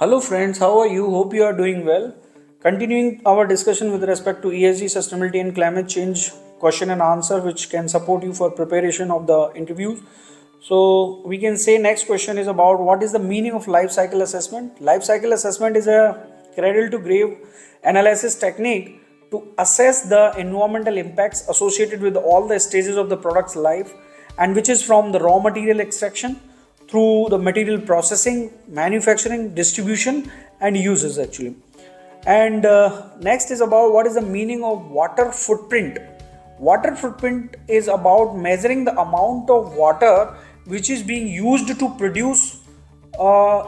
Hello friends, how are you? Hope you are doing well. Continuing our discussion with respect to ESG, sustainability and climate change question and answer which can support you for preparation of the interviews. So we can say next question is about what is the meaning of life cycle assessment? Life cycle assessment is a cradle to grave analysis technique to assess the environmental impacts associated with all the stages of the product's life, and which is from the raw material extraction through the material processing, manufacturing, distribution, and uses actually. And next is about what is the meaning of water footprint. Water footprint is about measuring the amount of water which is being used to produce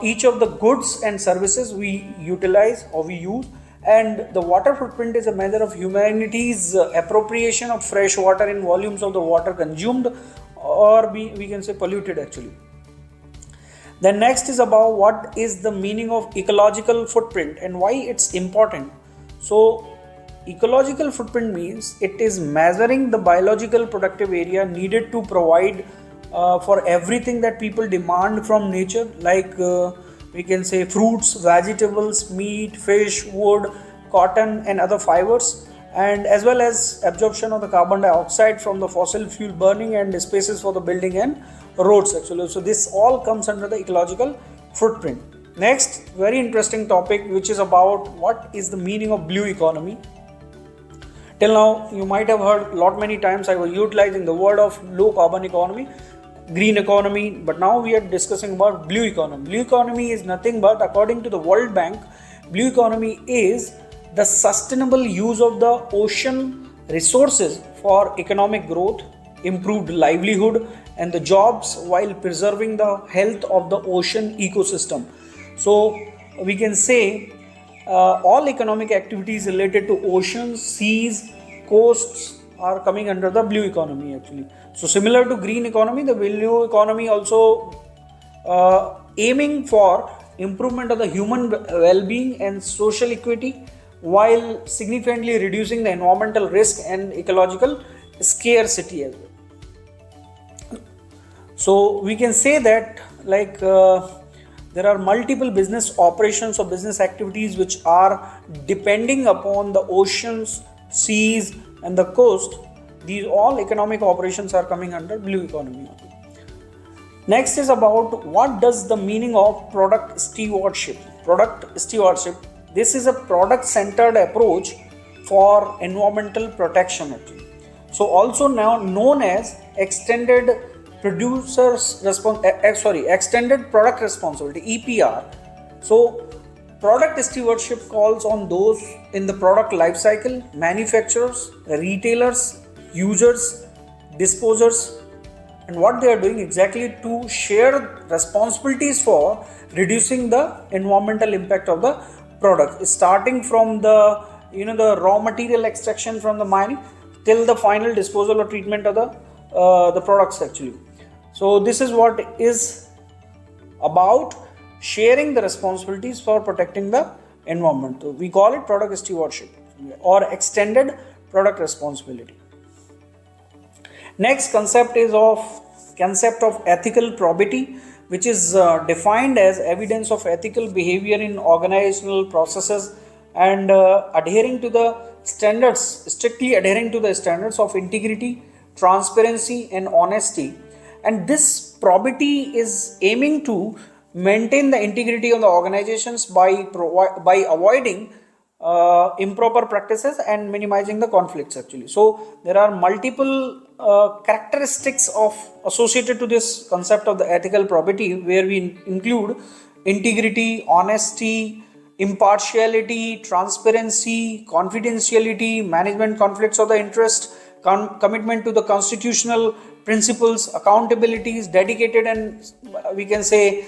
each of the goods and services we utilize or we use. And the water footprint is a measure of humanity's appropriation of fresh water in volumes of the water consumed, or we can say polluted actually. Then next is about what is the meaning of ecological footprint and why it's important. So ecological footprint means it is measuring the biological productive area needed to provide for everything that people demand from nature, like we can say fruits, vegetables, meat, fish, wood, cotton and other fibers, and as well as absorption of the carbon dioxide from the fossil fuel burning and spaces for the building and roads actually. So this all comes under the ecological footprint. Next, very interesting topic which is about what is the meaning of blue economy. Till now you might have heard lot many times I was utilizing the word of low carbon economy, green economy, but now we are discussing about blue economy. Blue economy is nothing but, according to the World Bank, blue economy is the sustainable use of the ocean resources for economic growth, improved livelihood and the jobs while preserving the health of the ocean ecosystem. So we can say all economic activities related to oceans, seas, coasts are coming under the blue economy actually. So similar to green economy, the blue economy also aiming for improvement of the human well-being and social equity while significantly reducing the environmental risk and ecological scarcity as well. So we can say that there are multiple business operations or business activities which are depending upon the oceans, seas and the coast. These all economic operations are coming under blue economy. Next is about what does the meaning of product stewardship. Product stewardship, this is a product centered approach for environmental protection actually. So also now known as extended extended product responsibility, EPR. So product stewardship calls on those in the product life cycle, manufacturers, retailers, users, disposers, and what they are doing exactly to share responsibilities for reducing the environmental impact of the product, starting from the the raw material extraction from the mining till the final disposal or treatment of the products actually. So this is what is about sharing the responsibilities for protecting the environment. So we call it product stewardship or extended product responsibility. Next concept is concept of ethical probity, which is defined as evidence of ethical behavior in organizational processes and strictly adhering to the standards of integrity, transparency and honesty. And this probity is aiming to maintain the integrity of the organizations by avoiding improper practices and minimizing the conflicts actually. So there are multiple characteristics associated to this concept of the ethical probity, where we include integrity, honesty, impartiality, transparency, confidentiality, management conflicts of the interest, commitment to the constitutional principles, accountabilities, dedicated and we can say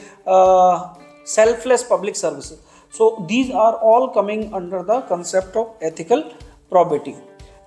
selfless public services. So these are all coming under the concept of ethical probity.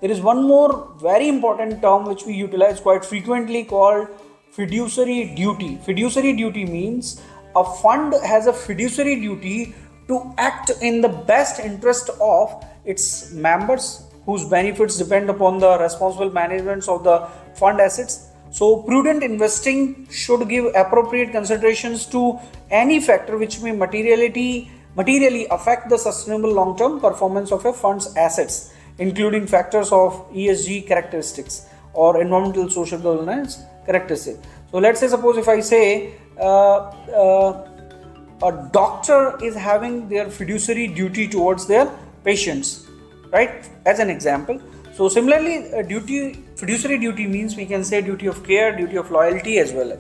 There is one more very important term which we utilize quite frequently called fiduciary duty. Fiduciary duty means a fund has a fiduciary duty to act in the best interest of its members whose benefits depend upon the responsible management of the fund assets. So prudent investing should give appropriate considerations to any factor which may materially materially affect the sustainable long-term performance of a fund's assets, including factors of ESG characteristics or environmental social governance characteristics. So let's say, suppose if I say a doctor is having their fiduciary duty towards their patients, right, as an example. So similarly, fiduciary duty means we can say duty of care, duty of loyalty as well.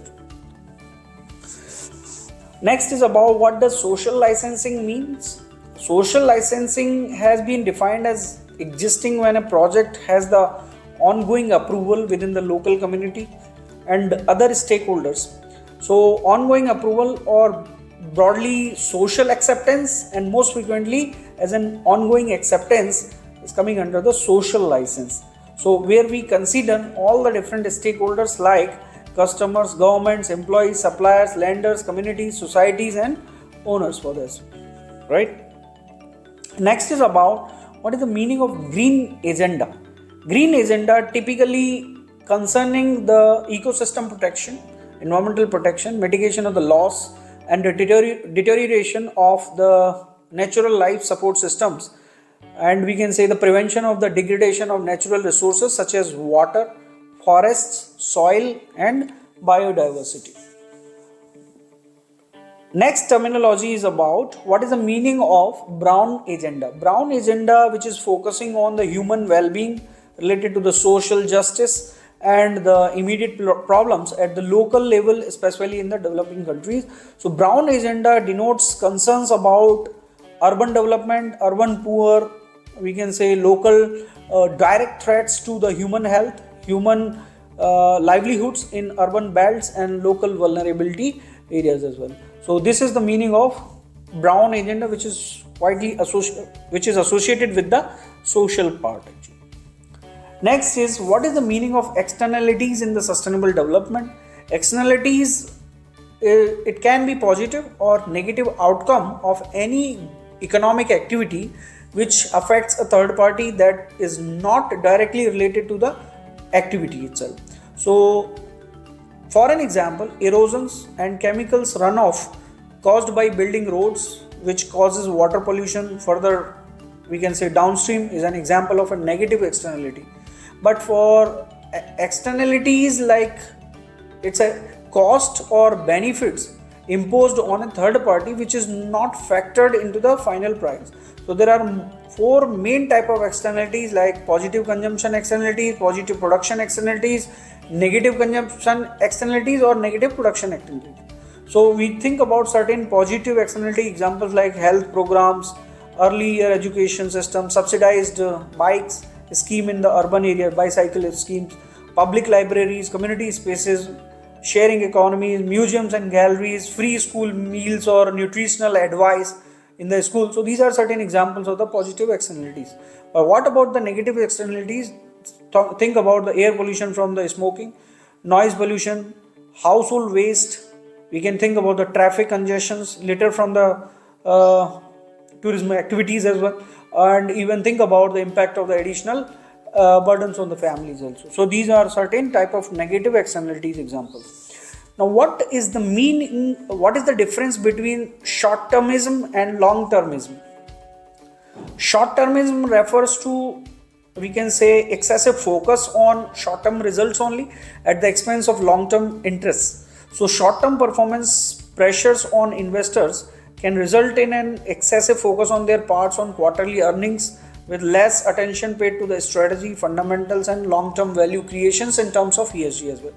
Next is about what does social licensing means. Social licensing has been defined as existing when a project has the ongoing approval within the local community and other stakeholders. So ongoing approval or broadly social acceptance, and most frequently as an ongoing acceptance, is coming under the social license. So where we consider all the different stakeholders like customers, governments, employees, suppliers, lenders, communities, societies and owners for this, right? Next is about what is the meaning of green agenda. Green agenda typically concerning the ecosystem protection, environmental protection, mitigation of the loss and the deterioration of the natural life support systems, and we can say the prevention of the degradation of natural resources such as water, forests, soil and biodiversity. Next terminology is about what is the meaning of brown agenda. Brown agenda, which is focusing on the human well-being related to the social justice and the immediate problems at the local level, especially in the developing countries. So brown agenda denotes concerns about urban development, urban poor, we can say local direct threats to the human health, human livelihoods in urban belts and local vulnerability areas as well. So this is the meaning of brown agenda, which is associated with the social part actually. Next is what is the meaning of externalities in the sustainable development. Externalities, it can be positive or negative outcome of any economic activity which affects a third party that is not directly related to the activity itself. So for an example, erosions and chemicals runoff caused by building roads, which causes water pollution further, we can say downstream, is an example of a negative externality. But for externalities like it's a cost or benefits imposed on a third party which is not factored into the final price. So there are four main type of externalities like positive consumption externalities, positive production externalities, negative consumption externalities or negative production externalities. So we think about certain positive externality examples like health programs, early year education system, subsidized bikes scheme in the urban area, bicycle schemes, public libraries, community spaces, sharing economies, museums and galleries, free school meals or nutritional advice in the school. So these are certain examples of the positive externalities. But what about the negative externalities? Think about the air pollution from the smoking, noise pollution, household waste. We can think about the traffic congestions, litter from the tourism activities as well, and even think about the impact of the additional burdens on the families also. So these are certain type of negative externalities examples. Now what is the meaning, what is the difference between short-termism and long-termism? Short-termism refers to, we can say, excessive focus on short-term results only at the expense of long-term interests. So short-term performance pressures on investors can result in an excessive focus on their parts on quarterly earnings with less attention paid to the strategy, fundamentals and long-term value creations in terms of ESG as well.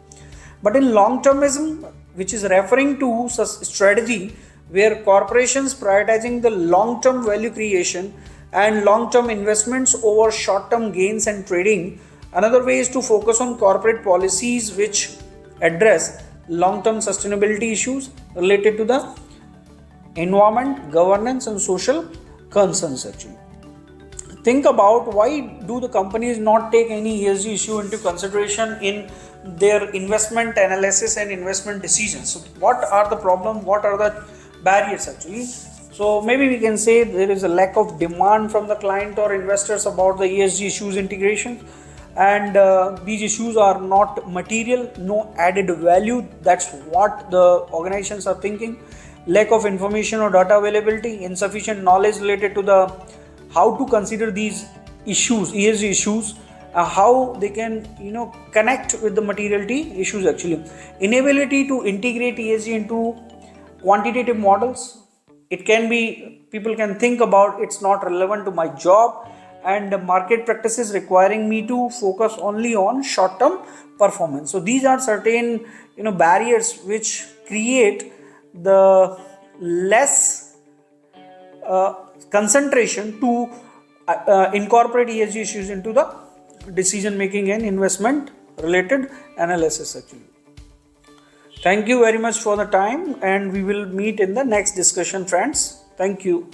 But in long-termism, which is referring to such strategy where corporations prioritizing the long-term value creation and long-term investments over short-term gains and trading, another way is to focus on corporate policies which address long-term sustainability issues related to the environment, governance and social concerns actually. Think about why do the companies not take any ESG issue into consideration in their investment analysis and investment decisions. So what are the problems, what are the barriers actually? So maybe we can say there is a lack of demand from the client or investors about the ESG issues integration, and these issues are not material, no added value. That's what the organizations are thinking. lack of information or data availability, insufficient knowledge related to the how to consider these issues, ESG issues, how they can connect with the materiality issues. Actually, inability to integrate ESG into quantitative models. It can be, people can think about it's not relevant to my job, and the market practices requiring me to focus only on short term performance. So these are certain barriers which create the less concentration to incorporate ESG issues into the decision making and investment related analysis. Actually, thank you very much for the time, and we will meet in the next discussion, friends. Thank you.